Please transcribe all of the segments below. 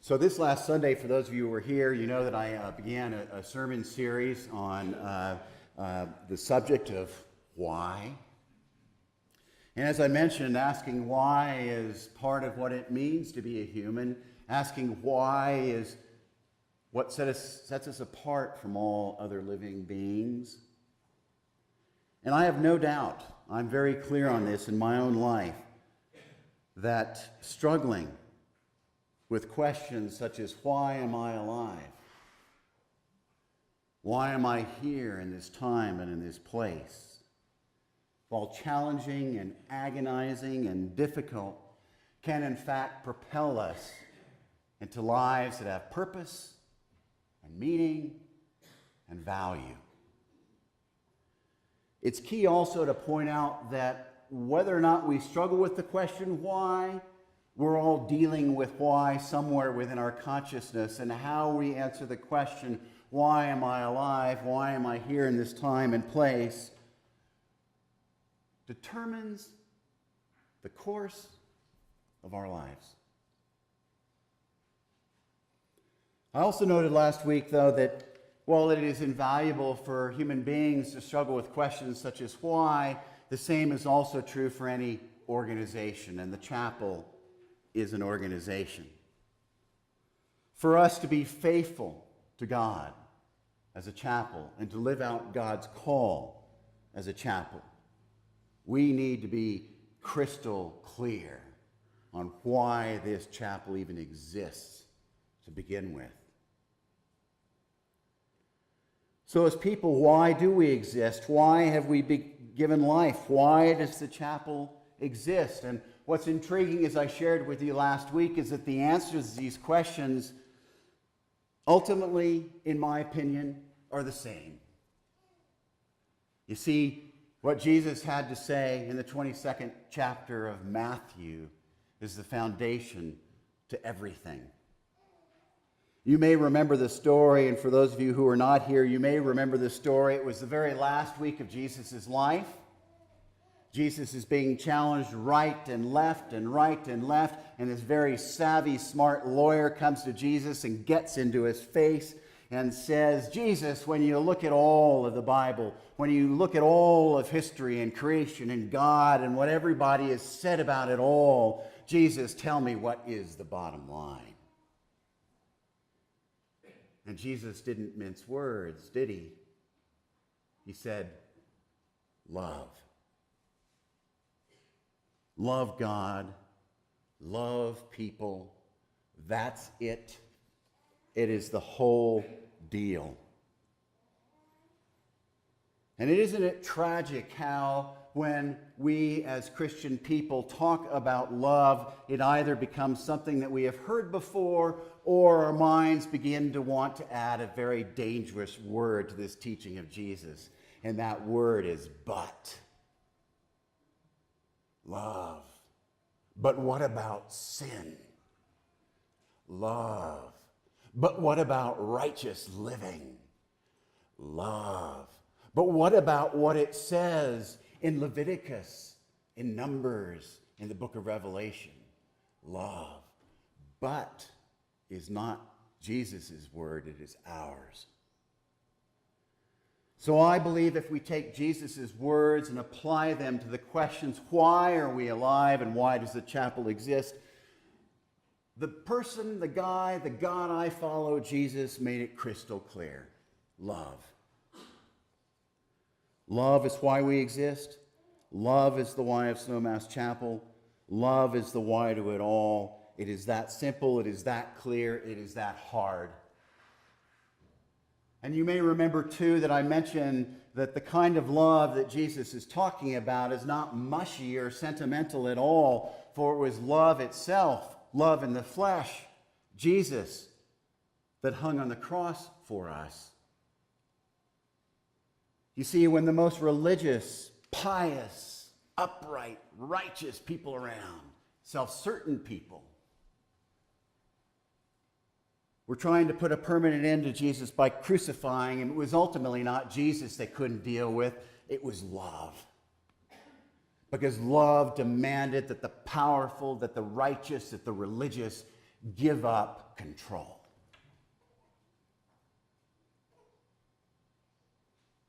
So this last Sunday, for those of you who were here, you know that I began a sermon series on the subject of why. And as I mentioned, asking why is part of what it means to be a human. Asking why is what sets us apart from all other living beings. And I have no doubt, I'm very clear on this in my own life, that struggling with questions such as, why am I alive? Why am I here in this time and in this place? While challenging and agonizing and difficult, can in fact propel us into lives that have purpose and meaning and value. It's key also to point out that whether or not we struggle with the question why, we're all dealing with why somewhere within our consciousness, and how we answer the question, why am I alive? Why am I here in this time and place? Determines the course of our lives. I also noted last week, though, that while it is invaluable for human beings to struggle with questions such as why, the same is also true for any organization, and the chapel is an organization. For us to be faithful to God as a chapel and to live out God's call as a chapel, we need to be crystal clear on why this chapel even exists to begin with. So as people, why do we exist? Why have we been given life? Why does the chapel exist? And what's intriguing, as I shared with you last week, is that the answers to these questions ultimately, in my opinion, are the same. You see, what Jesus had to say in the 22nd chapter of Matthew is the foundation to everything. You may remember the story, and for those of you who are not here, you may remember the story. It was the very last week of Jesus' life. Jesus is being challenged right and left, and this very savvy, smart lawyer comes to Jesus and gets into his face and says, Jesus, when you look at all of the Bible, when you look at all of history and creation and God and what everybody has said about it all, Jesus, tell me, what is the bottom line? And Jesus didn't mince words, did he? He said, love. Love God, love people, that's it. It is the whole deal. And isn't it tragic how when we as Christian people talk about love, it either becomes something that we have heard before, or our minds begin to want to add a very dangerous word to this teaching of Jesus. And that word is but. Love. But what about sin? Love. But what about righteous living? Love. But what about what it says in Leviticus, in Numbers, in the book of Revelation? Love. But is not Jesus' word, it is ours. So I believe if we take Jesus' words and apply them to the questions, why are we alive and why does the chapel exist? The person, the God I follow, Jesus, made it crystal clear. Love. Love is why we exist. Love is the why of Snowmass Chapel. Love is the why to it all. It is that simple, it is that clear, it is that hard. And you may remember, too, that I mentioned that the kind of love that Jesus is talking about is not mushy or sentimental at all, for it was love itself, love in the flesh, Jesus, that hung on the cross for us. You see, when the most religious, pious, upright, righteous people around, self-certain people, we're trying to put a permanent end to Jesus by crucifying him. It was ultimately not Jesus they couldn't deal with. It was love. Because love demanded that the powerful, that the righteous, that the religious give up control.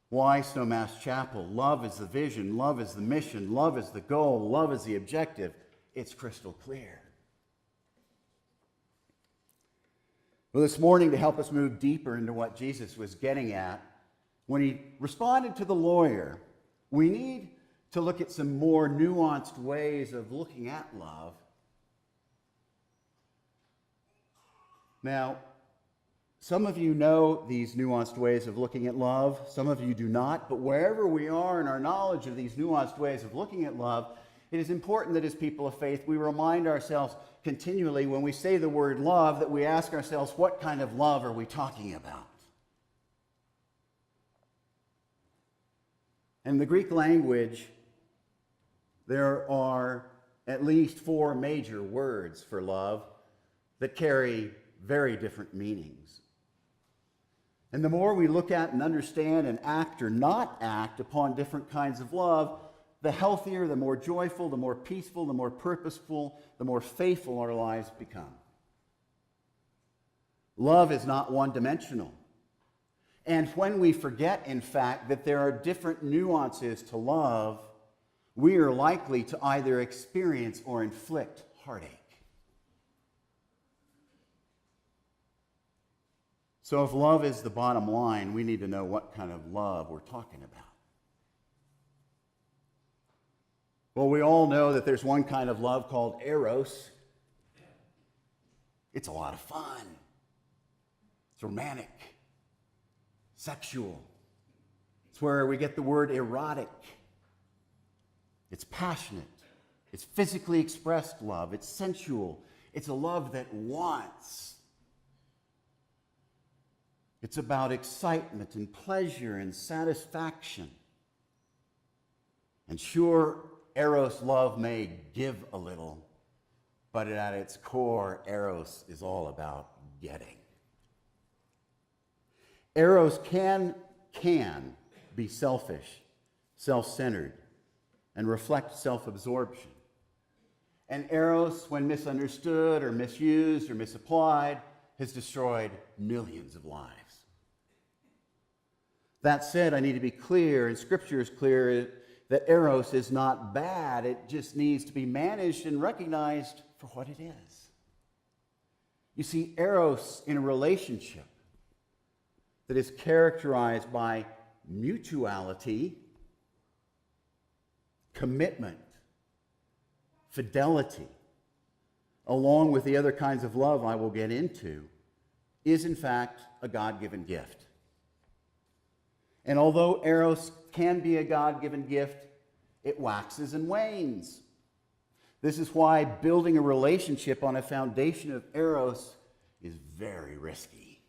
Why Snowmass Chapel? Love is the vision, love is the mission, love is the goal, love is the objective. It's crystal clear. Well, this morning, to help us move deeper into what Jesus was getting at, when he responded to the lawyer, we need to look at some more nuanced ways of looking at love. Now, some of you know these nuanced ways of looking at love. Some of you do not. But wherever we are in our knowledge of these nuanced ways of looking at love, it is important that as people of faith, we remind ourselves continually when we say the word love that we ask ourselves, what kind of love are we talking about? In the Greek language, there are at least 4 major words for love that carry very different meanings. And the more we look at and understand and act or not act upon different kinds of love, the healthier, the more joyful, the more peaceful, the more purposeful, the more faithful our lives become. Love is not one-dimensional. And when we forget, in fact, that there are different nuances to love, we are likely to either experience or inflict heartache. So if love is the bottom line, we need to know what kind of love we're talking about. Well, we all know that there's one kind of love called Eros. It's a lot of fun. It's romantic, sexual. It's where we get the word erotic. It's passionate. It's physically expressed love. It's sensual. It's a love that wants. It's about excitement and pleasure and satisfaction. And sure, Eros love may give a little, but at its core, Eros is all about getting. Eros can be selfish, self-centered, and reflect self-absorption. And Eros, when misunderstood or misused or misapplied, has destroyed millions of lives. That said, I need to be clear, and Scripture is clear, that Eros is not bad. It just needs to be managed and recognized for what it is. You see, Eros in a relationship that is characterized by mutuality, commitment, fidelity, along with the other kinds of love I will get into, is in fact a God-given gift. And although Eros can be a God-given gift, it waxes and wanes. This is why building a relationship on a foundation of Eros is very risky.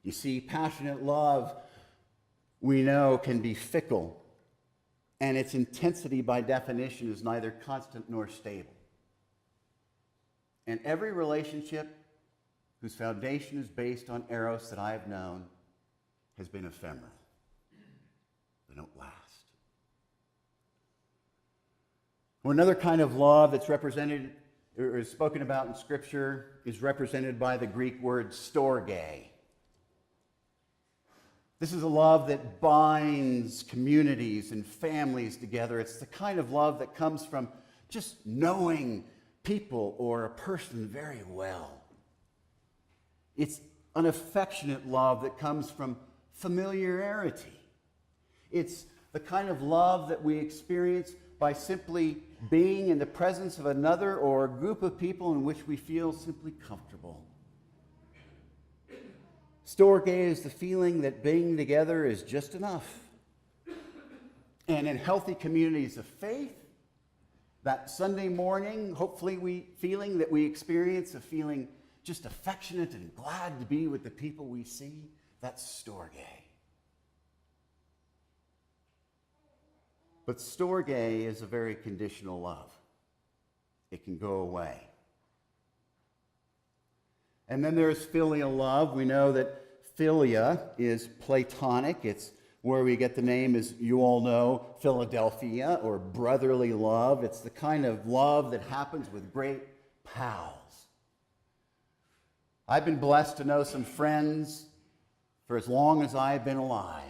You see, passionate love, we know, can be fickle, and its intensity by definition is neither constant nor stable. And every relationship whose foundation is based on Eros that I have known has been ephemeral. They don't last. Well, another kind of love that's represented or is spoken about in Scripture is represented by the Greek word storge. This is a love that binds communities and families together. It's the kind of love that comes from just knowing people or a person very well. It's an affectionate love that comes from familiarity. It's the kind of love that we experience by simply being in the presence of another or a group of people in which we feel simply comfortable. Storge is the feeling that being together is just enough. And in healthy communities of faith, that Sunday morning, hopefully we experience a feeling just affectionate and glad to be with the people we see, that's storge. But storge is a very conditional love. It can go away. And then there's filial love. We know that Philia is platonic. It's where we get the name, as you all know, Philadelphia, or brotherly love. It's the kind of love that happens with great pals. I've been blessed to know some friends for as long as I've been alive.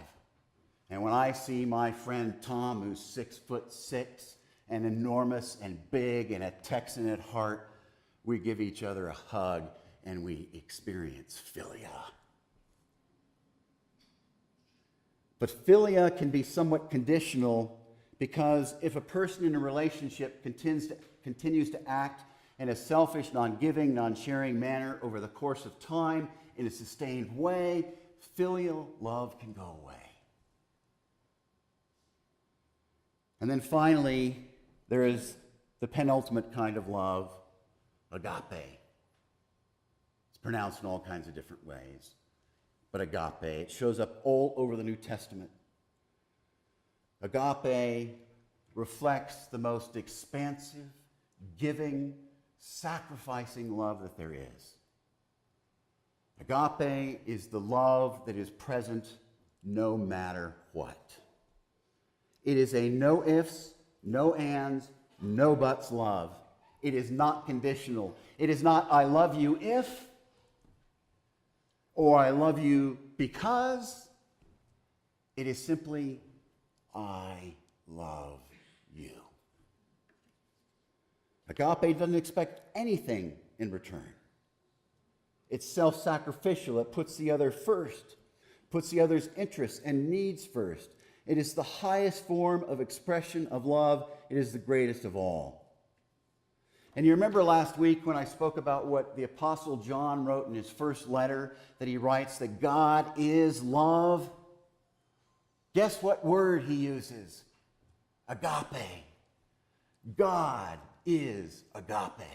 And when I see my friend Tom, who's 6'6" and enormous and big and a Texan at heart, we give each other a hug and we experience Philia. But Philia can be somewhat conditional because if a person in a relationship continues to act in a selfish, non-giving, non-sharing manner over the course of time in a sustained way, filial love can go away. And then finally, there is the penultimate kind of love, agape. It's pronounced in all kinds of different ways, but agape. It shows up all over the New Testament. Agape reflects the most expansive, giving, sacrificing love that there is. Agape is the love that is present no matter what. It is a no ifs, no ands, no buts love. It is not conditional. It is not I love you if, or I love you because. It is simply I love you. Agape doesn't expect anything in return. It's self-sacrificial. It puts the other first, puts the other's interests and needs first. It is the highest form of expression of love. It is the greatest of all. And you remember last week when I spoke about what the Apostle John wrote in his first letter, that he writes that God is love? Guess what word he uses? Agape. God is agape.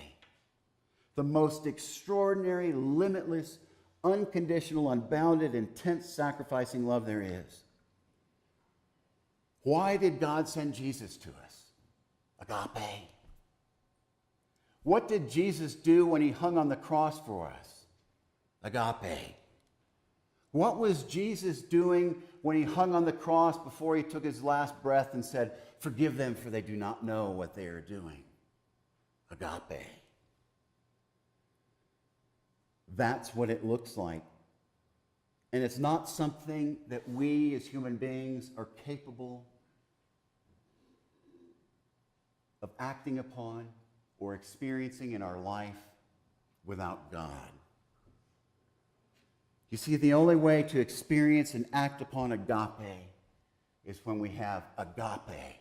The most extraordinary, limitless, unconditional, unbounded, intense, sacrificing love there is. Why did God send Jesus to us? Agape. What did Jesus do when he hung on the cross for us? Agape. What was Jesus doing when he hung on the cross before he took his last breath and said, "Forgive them, for they do not know what they are doing"? Agape. That's what it looks like. And it's not something that we as human beings are capable of acting upon or experiencing in our life without God. You see, the only way to experience and act upon agape is when we have agape.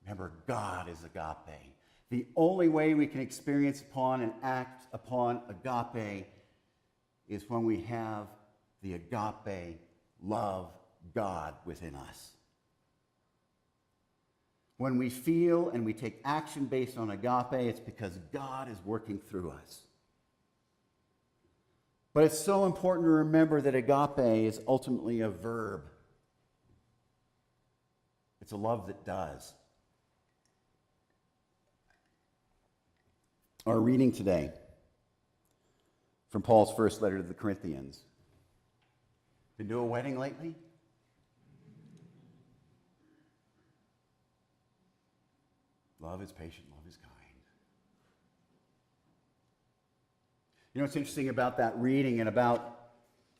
Remember, God is agape. The only way we can experience upon and act upon agape is when we have the agape love God within us. When we feel and we take action based on agape, it's because God is working through us. But it's so important to remember that agape is ultimately a verb. It's a love that does. Our reading today from Paul's first letter to the Corinthians. Been to a wedding lately? Love is patient, love is kind. You know what's interesting about that reading and about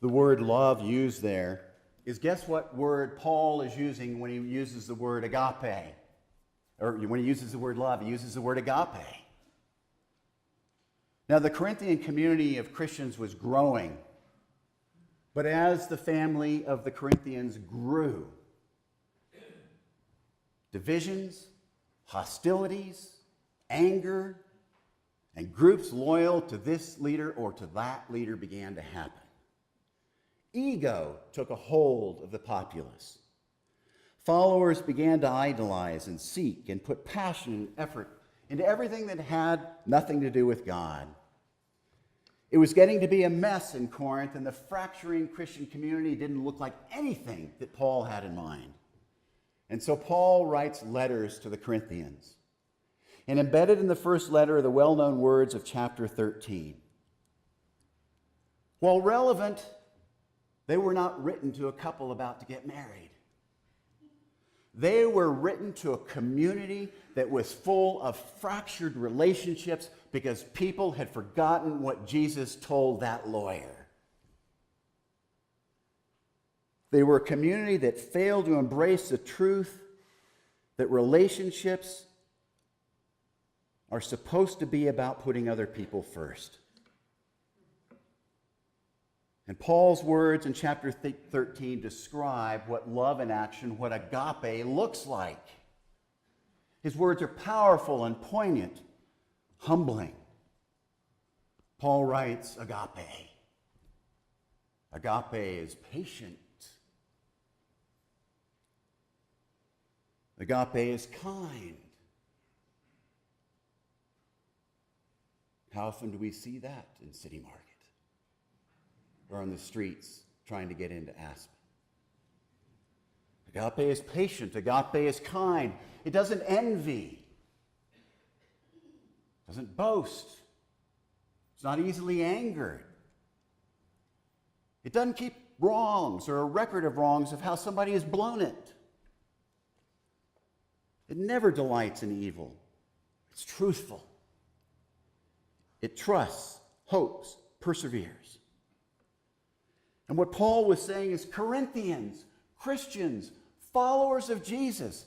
the word love used there is, guess what word Paul is using when he uses the word agape? Or when he uses the word love, he uses the word agape. Now, the Corinthian community of Christians was growing, but as the family of the Corinthians grew, divisions, hostilities, anger, and groups loyal to this leader or to that leader began to happen. Ego took a hold of the populace. Followers began to idolize and seek and put passion and effort into everything that had nothing to do with God. It was getting to be a mess in Corinth, and the fracturing Christian community didn't look like anything that Paul had in mind. And so Paul writes letters to the Corinthians. And embedded in the first letter are the well-known words of chapter 13. While relevant, they were not written to a couple about to get married. They were written to a community that was full of fractured relationships, because people had forgotten what Jesus told that lawyer. They were a community that failed to embrace the truth that relationships are supposed to be about putting other people first. And Paul's words in chapter 13 describe what love in action, what agape looks like. His words are powerful and poignant, humbling. Paul writes, agape. Agape is patient. Agape is kind. How often do we see that in City Market or on the streets trying to get into Aspen? Agape is patient. Agape is kind. It doesn't envy. It doesn't boast. It's not easily angered. It doesn't keep wrongs or a record of wrongs of how somebody has blown it. It never delights in evil. It's truthful. It trusts, hopes, perseveres. And what Paul was saying is, Corinthians, Christians, followers of Jesus,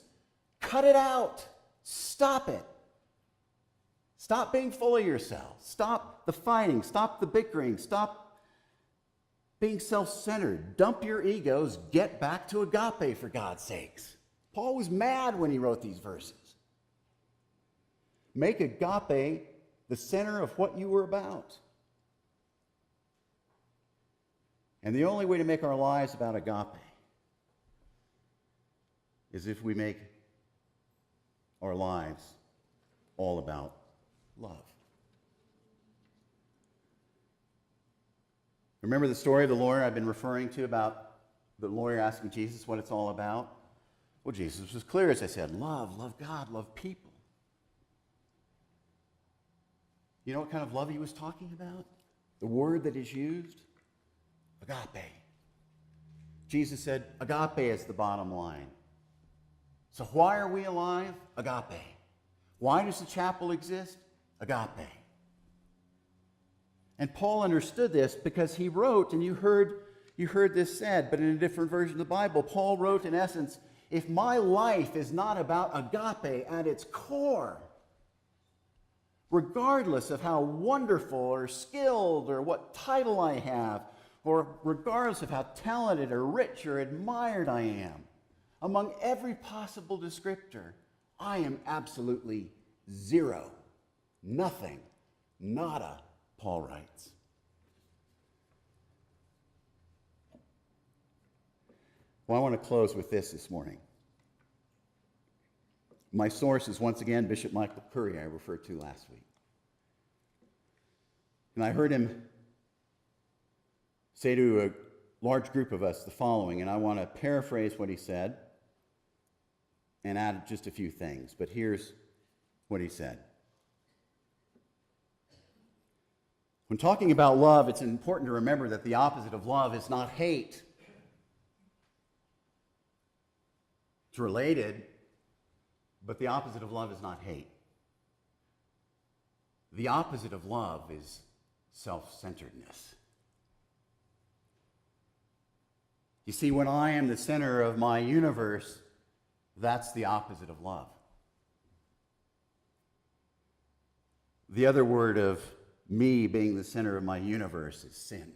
cut it out. Stop it. Stop being full of yourselves. Stop the fighting. Stop the bickering. Stop being self-centered. Dump your egos. Get back to agape, for God's sakes. Paul was mad when he wrote these verses. Make agape the center of what you were about. And the only way to make our lives about agape is if we make our lives all about love. Remember the story of the lawyer I've been referring to about the lawyer asking Jesus what it's all about? Well, Jesus was clear, as I said, love God, love people. You know what kind of love he was talking about? The word that is used? Agape. Jesus said, agape is the bottom line. So why are we alive? Agape. Why does the chapel exist? Agape. And Paul understood this because he wrote, and you heard this said, but in a different version of the Bible, Paul wrote in essence, if my life is not about agape at its core, regardless of how wonderful or skilled or what title I have, or regardless of how talented or rich or admired I am, among every possible descriptor, I am absolutely zero. Nothing. Nada, Paul writes. Well, I want to close with this morning. My source is once again Bishop Michael Curry, I referred to last week. And I heard him say to a large group of us the following, and I want to paraphrase what he said and add just a few things. But here's what he said. When talking about love, it's important to remember that the opposite of love is not hate. It's related, but the opposite of love is not hate. The opposite of love is self-centeredness. You see, when I am the center of my universe, that's the opposite of love. The other word of me being the center of my universe is sin.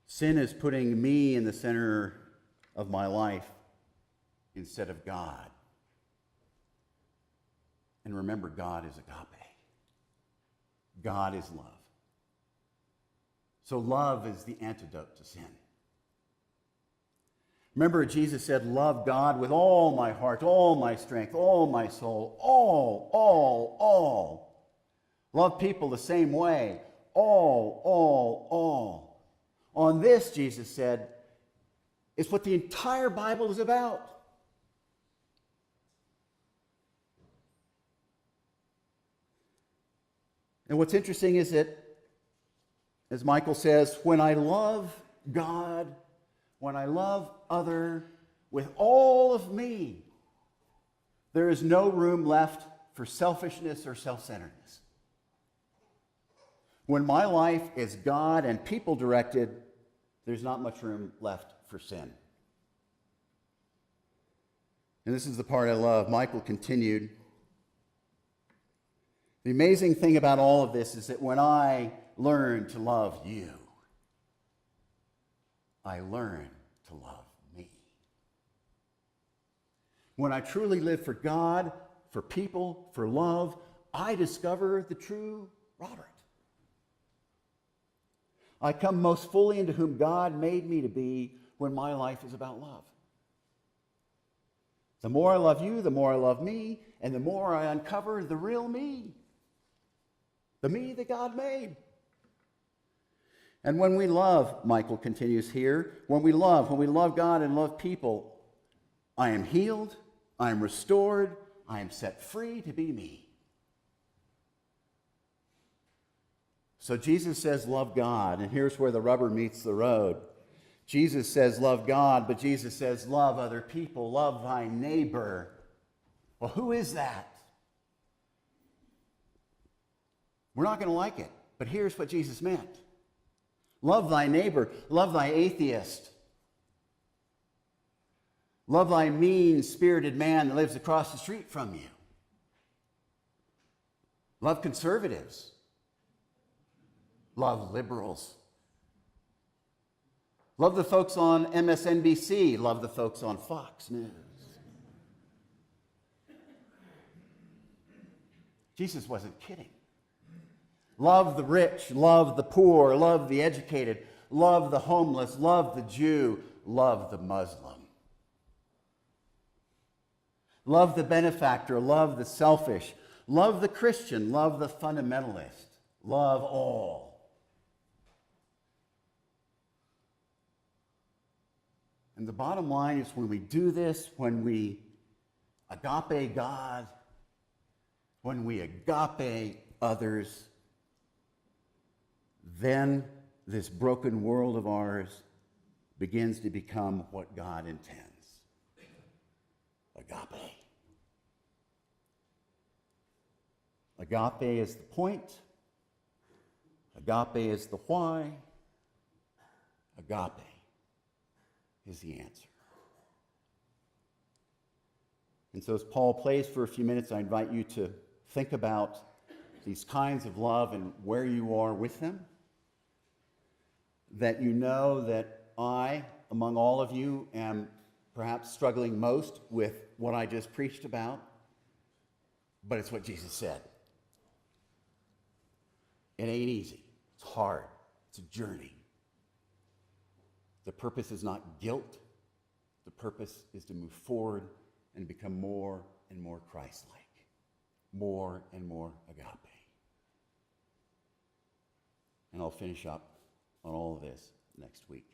Sin is putting me in the center of my life instead of God. And remember, God is agape. God is love. So love is the antidote to sin. Remember, Jesus said, love God with all my heart, all my strength, all my soul, all. Love people the same way, all. On this, Jesus said, is what the entire Bible is about. And what's interesting is that, as Michael says, when I love God, when I love other with all of me, there is no room left for selfishness or self-centeredness. When my life is God and people directed, there's not much room left for sin. And this is the part I love. Michael continued, the amazing thing about all of this is that when I learn to love you, I learn to love me. When I truly live for God, for people, for love, I discover the true Robert. I come most fully into whom God made me to be when my life is about love. The more I love you, the more I love me, and the more I uncover the real me. The me that God made. And when we love, Michael continues here, when we love God and love people, I am healed, I am restored, I am set free to be me. So Jesus says, love God, and here's where the rubber meets the road. Jesus says, love God, but Jesus says, love other people, love thy neighbor. Well, who is that? We're not going to like it, but here's what Jesus meant. Love thy neighbor, love thy atheist. Love thy mean-spirited man that lives across the street from you. Love conservatives. Love liberals. Love the folks on MSNBC. Love the folks on Fox News. Jesus wasn't kidding. Love the rich, love the poor, love the educated, love the homeless, love the Jew, love the Muslim. Love the benefactor, love the selfish, love the Christian, love the fundamentalist, love all. And the bottom line is when we do this, when we agape God, when we agape others, then this broken world of ours begins to become what God intends. Agape. Agape is the point. Agape is the why. Agape is the answer. And so as Paul plays for a few minutes, I invite you to think about these kinds of love and where you are with them. That you know that I, among all of you, am perhaps struggling most with what I just preached about, but it's what Jesus said. It ain't easy. It's hard. It's a journey. The purpose is not guilt. The purpose is to move forward and become more and more Christ-like, more and more agape. And I'll finish up on all of this next week.